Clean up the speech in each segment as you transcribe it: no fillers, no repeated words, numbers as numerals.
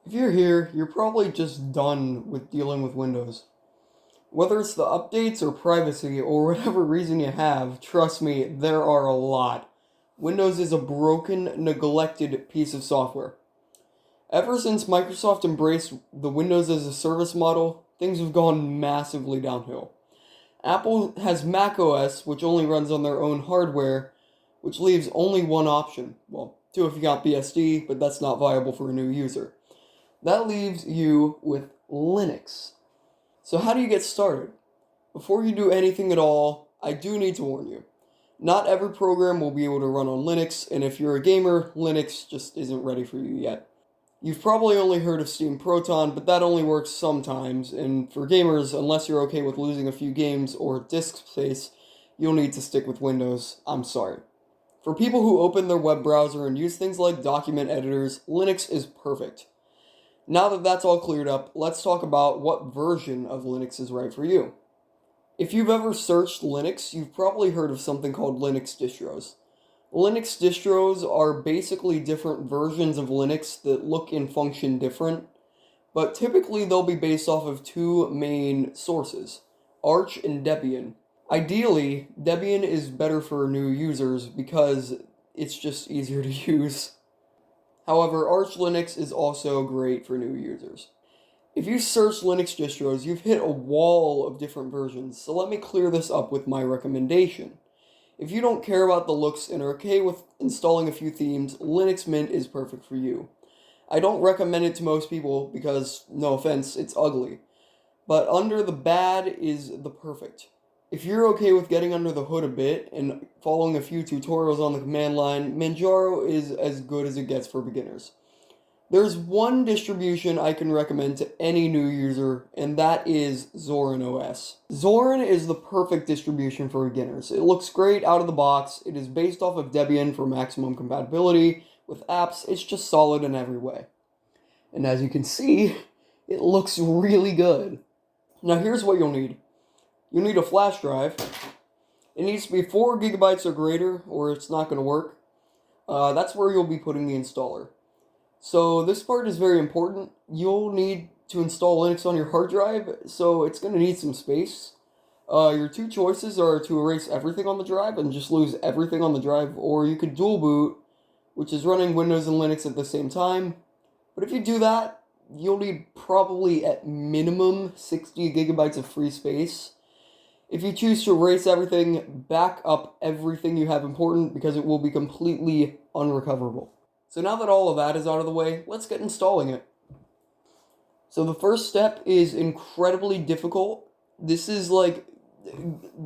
If you're here, you're probably just done with dealing with Windows. Whether it's the updates or privacy or whatever reason you have, trust me, there are a lot. Windows is a broken, neglected piece of software. Ever since Microsoft embraced the Windows as a service model, things have gone massively downhill. Apple has macOS, which only runs on their own hardware, which leaves only one option. Well, two if you got BSD, but that's not viable for a new user. That leaves you with Linux. So how do you get started? Before you do anything at all, I do need to warn you. Not every program will be able to run on Linux, and if you're a gamer, Linux just isn't ready for you yet. You've probably only heard of Steam Proton, but that only works sometimes, and for gamers, unless you're okay with losing a few games or disk space, you'll need to stick with Windows. I'm sorry. For people who open their web browser and use things like document editors, Linux is perfect. Now that that's all cleared up, let's talk about what version of Linux is right for you. If you've ever searched Linux, you've probably heard of something called Linux distros. Linux distros are basically different versions of Linux that look and function different, but typically they'll be based off of two main sources, Arch and Debian. Ideally, Debian is better for new users because it's just easier to use. However, Arch Linux is also great for new users. If you search Linux distros, you've hit a wall of different versions, so let me clear this up with my recommendation. If you don't care about the looks and are okay with installing a few themes, Linux Mint is perfect for you. I don't recommend it to most people because, no offense, it's ugly. But under the bad is the perfect. If you're okay with getting under the hood a bit and following a few tutorials on the command line, Manjaro is as good as it gets for beginners. There's one distribution I can recommend to any new user, and that is Zorin OS. Zorin is the perfect distribution for beginners. It looks great out of the box, it is based off of Debian for maximum compatibility with apps, it's just solid in every way. And as you can see, it looks really good. Now here's what you'll need. You'll need a flash drive. It needs to be 4 gigabytes or greater, or it's not going to work. That's where you'll be putting the installer. So this part is very important. You'll need to install Linux on your hard drive, so it's going to need some space. Your two choices are to erase everything on the drive and just lose everything on the drive, or you could dual boot, which is running Windows and Linux at the same time. But if you do that, you'll need probably at minimum 60 gigabytes of free space. If you choose to erase everything, back up everything you have important because it will be completely unrecoverable. So now that all of that is out of the way, let's get installing it. So the first step is incredibly difficult. This is like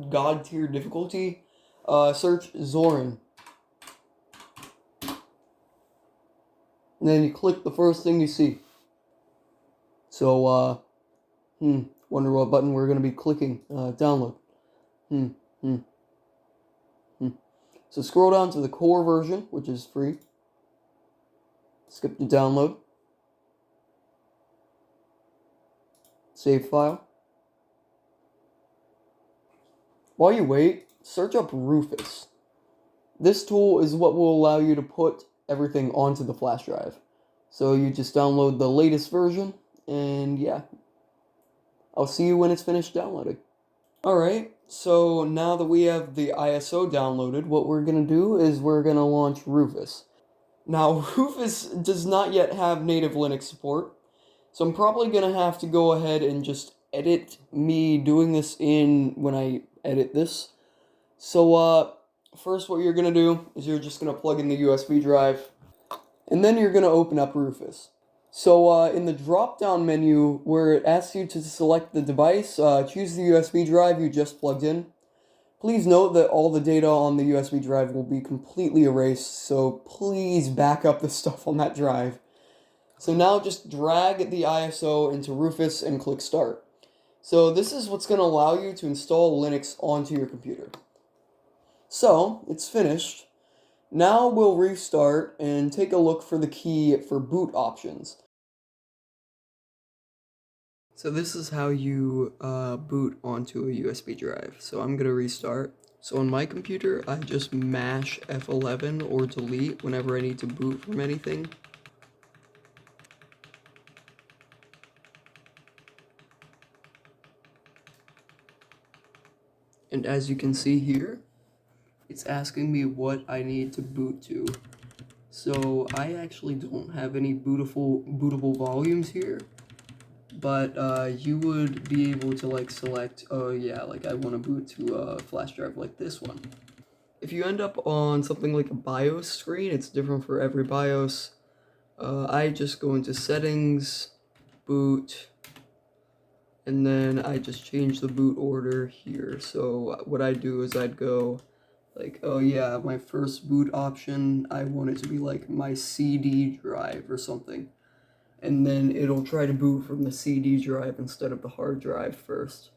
god tier difficulty. Search Zorin. And then you click the first thing you see. So, wonder what button we're going to be clicking. Download. So scroll down to the core version, which is free. Skip to download. Save file. While you wait, search up Rufas. This tool is what will allow you to put everything onto the flash drive. So you just download the latest version, and yeah. I'll see you when it's finished downloading. Alright, so now that we have the ISO downloaded, what we're going to do is we're going to launch Rufas. Now, Rufas does not yet have native Linux support, so I'm probably going to have to go ahead and just edit me doing this in when I edit this. So, first what you're going to do is you're just going to plug in the USB drive, and then you're going to open up Rufas. So, in the drop-down menu where it asks you to select the device, choose the USB drive you just plugged in. Please note that all the data on the USB drive will be completely erased, so please back up the stuff on that drive. So now just drag the ISO into Rufas and click Start. So this is what's going to allow you to install Linux onto your computer. So, it's finished. Now we'll restart and take a look for the key for boot options. So this is how you boot onto a USB drive. So I'm going to restart. So on my computer, I just mash F11 or delete whenever I need to boot from anything. And as you can see here, it's asking me what I need to boot to. So I actually don't have any bootable volumes here, but you would be able to like select, oh yeah, like I want to boot to a flash drive like this one. If you end up on something like a BIOS screen, it's different for every BIOS. I just go into settings, boot, and then I just change the boot order here. So what I do is I'd go like, oh yeah, my first boot option, I want it to be like my CD drive or something. And then it'll try to boot from the CD drive instead of the hard drive first.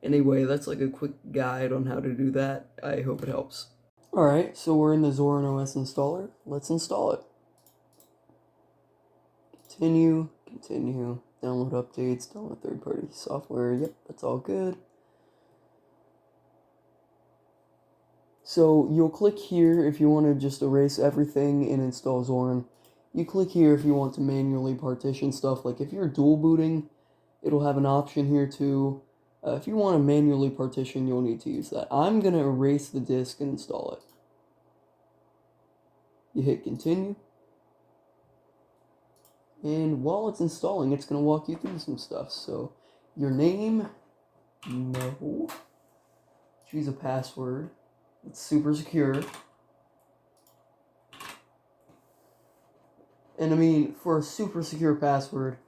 Anyway, that's like a quick guide on how to do that. I hope it helps. Alright, so we're in the Zorin OS installer. Let's install it. Continue, continue, download updates, download third-party software. Yep, that's all good. So you'll click here if you want to just erase everything and install Zorin. You click here if you want to manually partition stuff. Like if you're dual booting, it'll have an option here too. If you want to manually partition, you'll need to use that. I'm going to erase the disk and install it. You hit continue. And while it's installing, it's going to walk you through some stuff. So your name, no. Choose a password. It's super secure. And I mean, for a super secure password,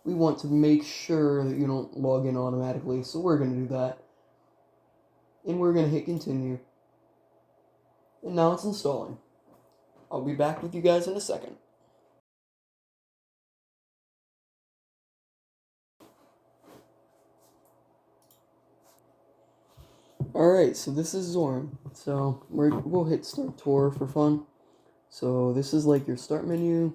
we want to make sure that you don't log in automatically. So we're going to do that. And we're going to hit continue. And now it's installing. I'll be back with you guys in a second. Alright, so this is Zorin. So we'll hit start tour for fun. So this is like your start menu.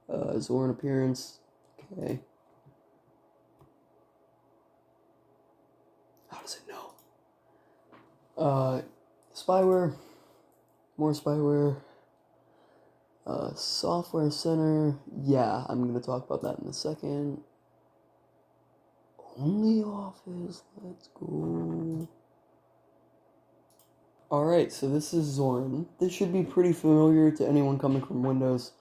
Zorin appearance. Okay. How does it know? Spyware. More spyware. Software center. Yeah, I'm going to talk about that in a second. Only Office. Let's go. Alright, so this is Zorin. This should be pretty familiar to anyone coming from Windows.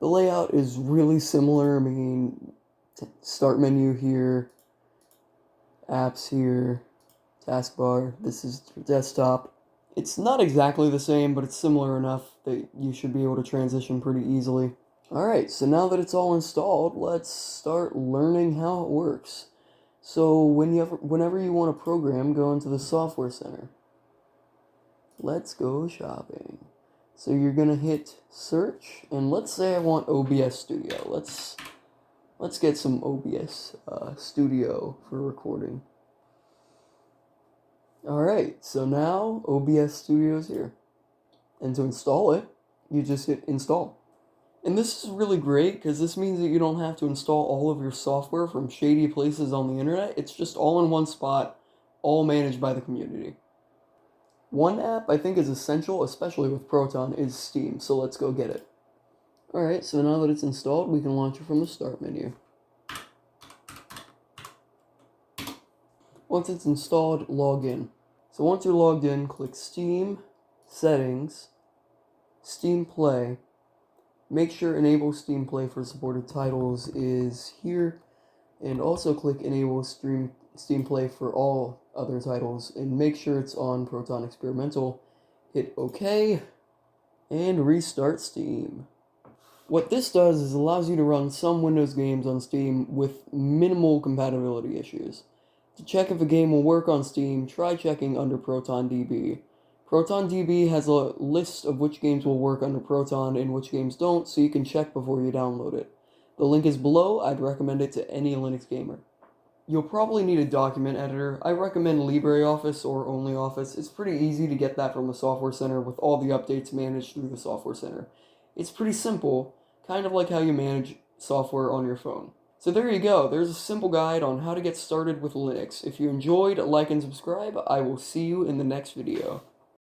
The layout is really similar. I mean, start menu here, apps here, taskbar. This is your desktop. It's not exactly the same, but it's similar enough that you should be able to transition pretty easily. Alright, so now that it's all installed, let's start learning how it works. So whenever you want a program, go into the Software Center. Let's go shopping. So you're gonna hit search, and let's say I want OBS Studio. Let's get some OBS Studio for recording. Alright, so now OBS Studio is here. And to install it, you just hit install. And this is really great because this means that you don't have to install all of your software from shady places on the internet. It's just all in one spot, all managed by the community. One app I think is essential, especially with Proton, is Steam, so let's go get it. Alright, so now that it's installed, we can launch it from the start menu. Once it's installed, log in. So once you're logged in, click Steam, Settings, Steam Play. Make sure Enable Steam Play for supported titles is here, and also click Enable Steam Play for all other titles, and make sure it's on Proton Experimental. Hit OK, and restart Steam. What this does is allows you to run some Windows games on Steam with minimal compatibility issues. To check if a game will work on Steam, try checking under ProtonDB. ProtonDB has a list of which games will work under Proton and which games don't, so you can check before you download it. The link is below. I'd recommend it to any Linux gamer. You'll probably need a document editor. I recommend LibreOffice or OnlyOffice. It's pretty easy to get that from the Software Center with all the updates managed through the Software Center. It's pretty simple, kind of like how you manage software on your phone. So there you go. There's a simple guide on how to get started with Linux. If you enjoyed, like and subscribe. I will see you in the next video.